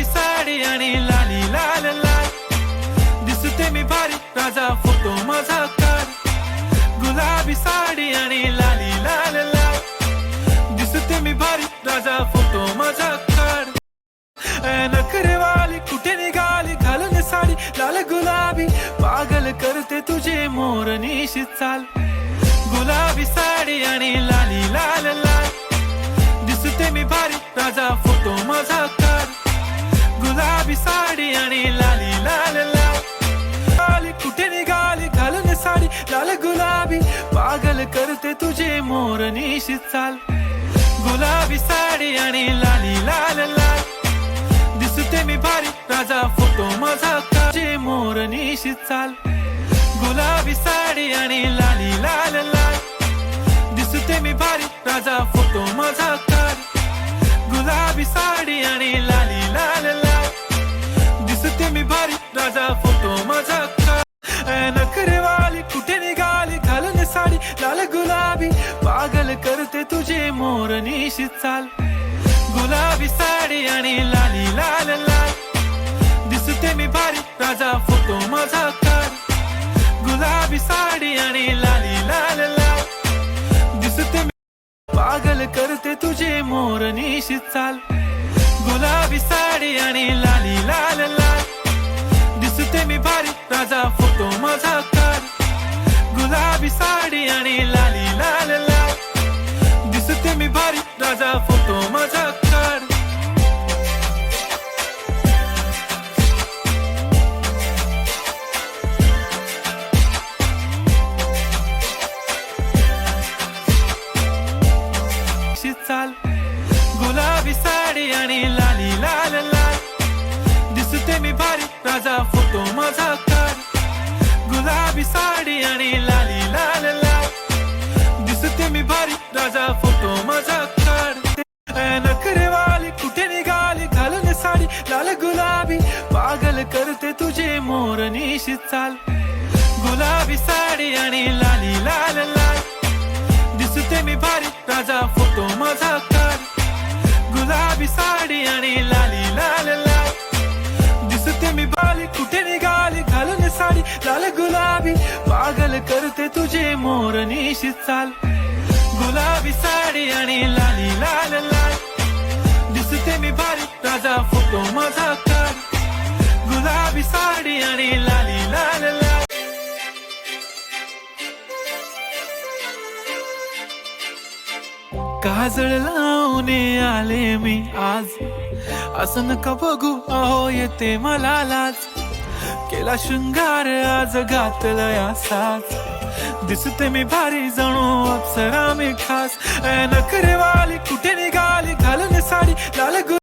गुलाबी साडी आणि लाली लाल लाल, दिसते मी भारी राजा फोटो माझा काढ. गुलाबी साडी आणि लाली लाल लाल, दिसते मी भारी राजा फोटो माझा काढ. नखरेवाली कुठे निघाली घालून साडी लाल गुलाबी, पागल करते तुझे मोरनीशी चाल. गुलाबी साडी आणि लाली लाल लाल, दिसते मी भारी राजा फोटो माझा काढ. गुलाबी साडी आणि लाली लाल लाल, कुठे निघाली घालून साडी लाल गुलाबी, पागल करते तुझे मोरनीशी चाल. गुलाबी साडी आणि लाली लाल लाल, दिसते मी भारी राजा फोटो माझा काढ. मोरनीशी चाल. गुलाबी साडी आणि लाली लाल लाल, दिसते मी भारी राजा फोटो माझा काढ. गुलाबी साडी आणि लाली लाल लाल, दिसते मी भारी राजा फोटो माझा काढ. नखरेवाली कुठे निघाली घालून साडी लाल गुलाबी, पागल करते तुझे मोरनीशी चाल. गुलाबी साडी आणि लाली लाल लाल, दिसते मी भारी राजा फोटो माझा काढ. गुलाबी साडी आणि लाली लाल लाल, दिसते मी पागल करते तुझे मोरनीशी चाल. गुलाबी साडी आणि लाली लाल लाल, दिसते मी भारी राजा फोटो माझा काढ. गुलाबी साडी आणि लाली लाल लाल, दिसते मी भारी राजा फोटो माझा काढ. चाल. गुलाबी साडी आणि लाली लाल लाल, दिसते मी भारी राजा फोटो माझा काढ. गुलाबी साडी आणि लाली लाल लाल, दिसते मी भारी राजा फोटो माझा काढ. नखरेवाली कुठे निघाली घालून साडी लाल गुलाबी, पागल करते तुझे मोरनीशी चाल. गुलाबी साडी आणि लाली लाल लाल, दिसते मी भारी राजा फोटो माझा काढ. गुलाबी साडी आणि लाली लाल लाल, दिसते मी भारी कुठे निघाली घालून साडी लाल गुलाबी, पागल करते तुझे मोरनीशी चाल. गुलाबी साडी आणि लाली लाल लाल, दिसते मी भारी राजा फोटो माझा काढ. गुलाबी साडी आणि लाली लाल लाल. काजळ लावून आले मी आज, असं नका बघू अहो येते मला लाज. केला शृंगार आज घातला साज, दिसते मी भारी जणू अप्सरा मी खास. नखरेवाली कुठे निघाली घालून साडी लाल